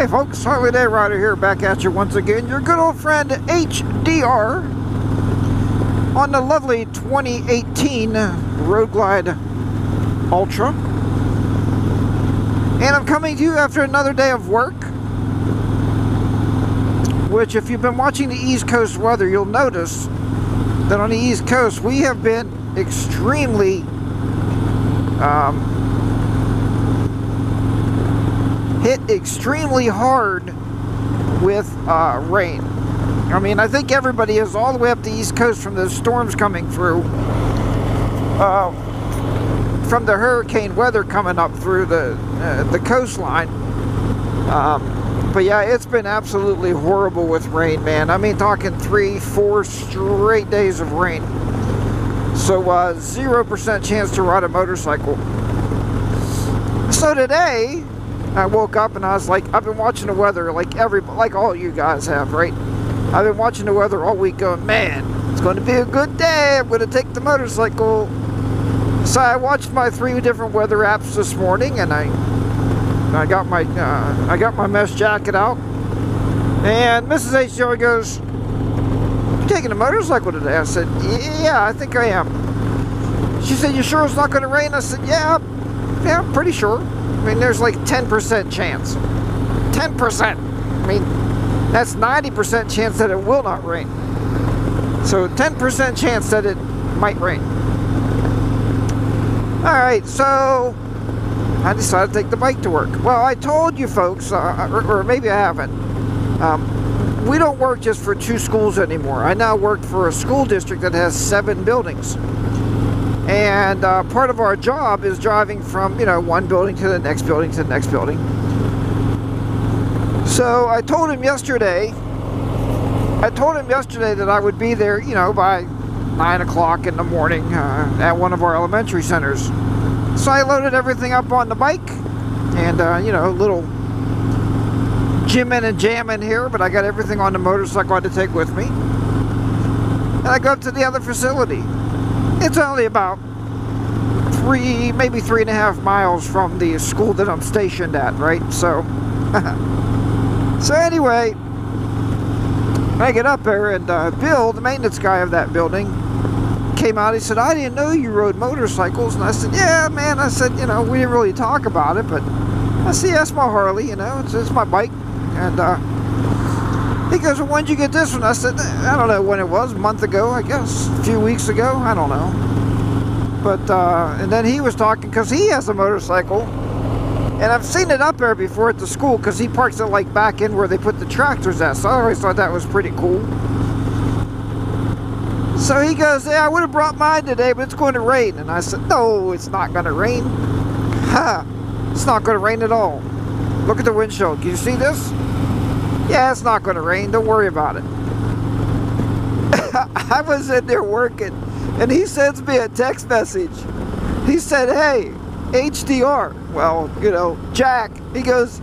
Hey folks, Harley Day Rider here, back at you once again. Your good old friend HDR on the lovely 2018 Road Glide Ultra. And I'm coming to you after another day of work, which if you've been watching the East Coast weather, you'll notice that on the East Coast we have been extremely hit extremely hard with rain. I mean, I think everybody is, all the way up the East Coast from the storms coming through, from the hurricane weather coming up through the coastline. But yeah, it's been absolutely horrible with rain, man. I mean, talking 3-4 straight days of rain. So 0% chance to ride a motorcycle. So today I woke up and I was like, I've been watching the weather like all you guys have, right? I've been watching the weather all week going, man, it's going to be a good day. I'm going to take the motorcycle. So I watched my 3 different weather apps this morning, and I got my mesh jacket out. And Mrs. HDR goes, "You taking a motorcycle today?" I said, "Yeah, I think I am." She said, "You sure it's not going to rain?" I said, "Yeah, I'm pretty sure." I mean, there's like 10% chance. 10%. I mean, that's 90% chance that it will not rain. So 10% chance that it might rain. Alright, so I decided to take the bike to work. Well, I told you folks, or maybe I haven't, we don't work just for 2 schools anymore. I now work for a school district that has 7 buildings. And part of our job is driving from, one building to the next building to the next building. So I told him yesterday that I would be there, by 9 o'clock in the morning at one of our elementary centers. So I loaded everything up on the bike and, little jimming and jamming here, but I got everything on the motorcycle I had to take with me. And I go up to the other facility. It's only about 3, maybe 3.5 miles from the school that I'm stationed at, right? So, so anyway, I get up there, and Bill, the maintenance guy of that building, came out. He said, "I didn't know you rode motorcycles." And I said, "Yeah, man." I said, "We didn't really talk about it, but I said, yeah, it's my Harley, it's my bike." And he goes, "Well, when did you get this one?" I said, "I don't know when it was, a month ago, I guess, a few weeks ago, I don't know." But, and then he was talking, because he has a motorcycle, and I've seen it up there before at the school, because he parks it like back in where they put the tractors at, so I always thought that was pretty cool. So he goes, "Yeah, I would have brought mine today, but it's going to rain." And I said, "No, it's not going to rain. Ha! It's not going to rain at all. Look at the windshield. Can you see this? Yeah, it's not going to rain. Don't worry about it." I was in there working, and he sends me a text message. He said, "Hey, HDR, well, Jack," he goes,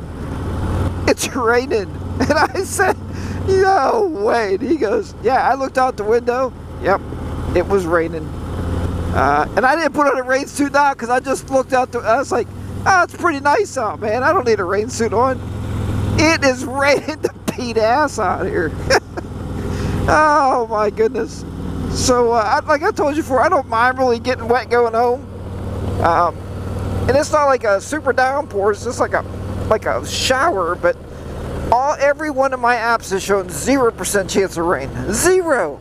"It's raining." And I said, "No way." And he goes, "Yeah, I looked out the window. Yep, it was raining." And I didn't put on a rain suit now, because I just looked out I was like, "Oh, it's pretty nice out, man. I don't need a rain suit on." It is raining the beat ass out here. Oh my goodness. So like I told you before, I don't mind really getting wet going home. And it's not like a super downpour, it's just like a shower, but every one of my apps has shown 0% chance of rain. 0.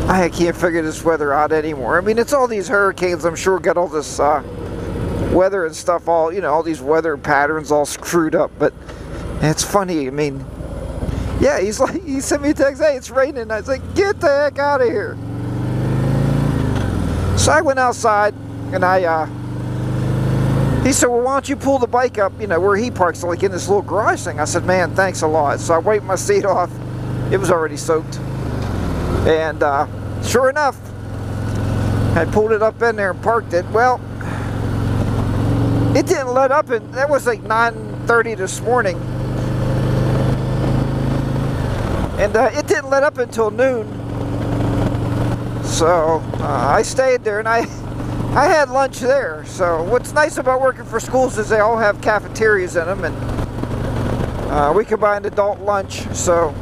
I can't figure this weather out anymore. I mean, it's all these hurricanes, I'm sure, got all this weather and stuff, all these weather patterns all screwed up, but it's funny. I mean, yeah, he sent me a text, "Hey, it's raining." I was like, "Get the heck out of here." So I went outside, and he said, "Well, why don't you pull the bike up, where he parks, like in this little garage thing?" I said, "Man, thanks a lot." So I wiped my seat off. It was already soaked. And sure enough, I pulled it up in there and parked it. Well, it didn't let up, that was like 9:30 this morning. And it didn't let up until noon. So I stayed there, and I had lunch there. So what's nice about working for schools is they all have cafeterias in them, and We combined adult lunch, so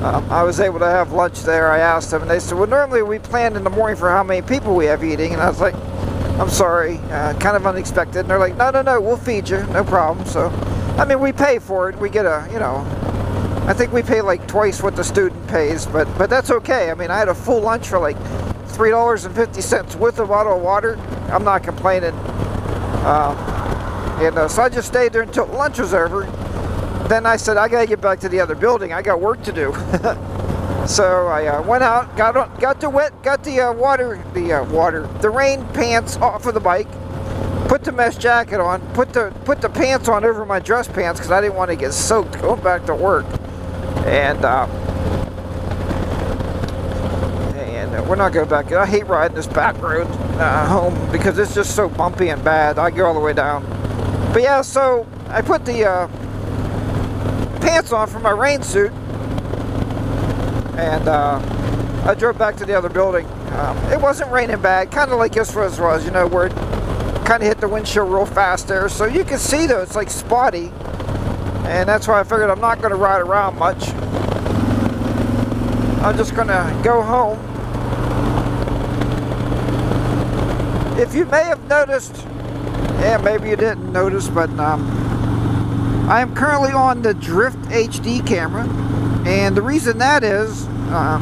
I was able to have lunch there. I asked them, and they said, well, normally we plan in the morning for how many people we have eating. And I was like, I'm sorry, kind of unexpected. And they're like, no, we'll feed you, no problem. So, I mean, we pay for it. We get a, you know, I think we pay like twice what the student pays, but that's okay. I mean, I had a full lunch for like $3.50 with a bottle of water. I'm not complaining. So I just stayed there until lunch was over. Then I said, I gotta get back to the other building. I got work to do. So I went out, got the rain pants off of the bike, put the mesh jacket on, put the pants on over my dress pants because I didn't want to get soaked going back to work. And we're not going back. I hate riding this back road home because it's just so bumpy and bad. I go all the way down. But yeah, so I put the pants on for my rain suit, and I drove back to the other building. It wasn't raining bad, kind of like this was, you know, where it kind of hit the windshield real fast there. So you can see though, it's like spotty, and that's why I figured I'm not going to ride around much. I'm just going to go home. If you may have noticed, yeah, maybe you didn't notice, but I am currently on the Drift HD camera, and the reason that is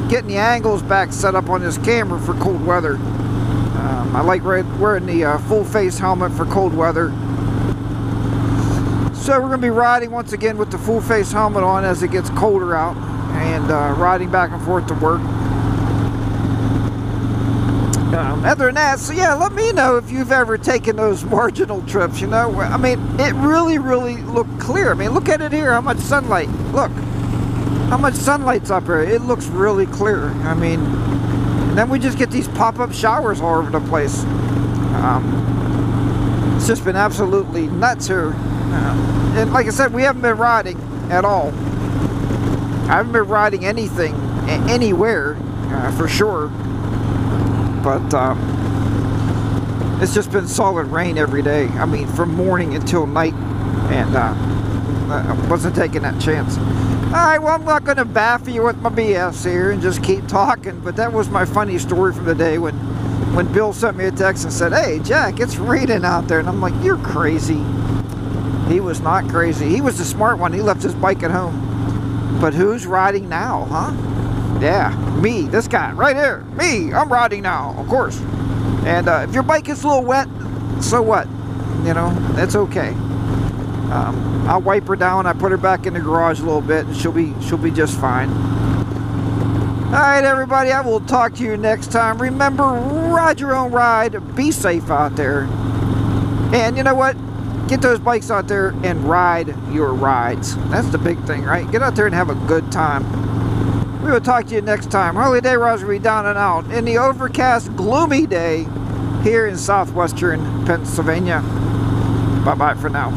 getting the angles back set up on this camera for cold weather. I like wearing the full face helmet for cold weather. So we're going to be riding once again with the full face helmet on as it gets colder out, and riding back and forth to work. Other than that, so yeah, let me know if you've ever taken those marginal trips, you know. I mean, it really looked clear. I mean, look at it here, how much sunlight. Look, how much sunlight's up here. It looks really clear. I mean, and then we just get these pop-up showers all over the place. It's just been absolutely nuts here. And like I said, we haven't been riding at all. I haven't been riding anything, anywhere, for sure. But it's just been solid rain every day. I mean, from morning until night, and I wasn't taking that chance. Alright, well, I'm not going to baffle you with my BS here and just keep talking, but that was my funny story from the day when Bill sent me a text and said, hey, Jack, it's raining out there. And I'm like, you're crazy. He was not crazy. He was the smart one. He left his bike at home. But who's riding now, huh? Yeah, me, this guy, right here. Me, I'm riding now, of course. And if your bike gets a little wet, so what? You know, that's okay. I'll wipe her down. I put her back in the garage a little bit, and she'll be just fine. All right, everybody, I will talk to you next time. Remember, ride your own ride. Be safe out there. And you know what? Get those bikes out there and ride your rides. That's the big thing, right? Get out there and have a good time. We will talk to you next time. Harley Dayraj will be down and out in the overcast, gloomy day here in southwestern Pennsylvania. Bye-bye for now.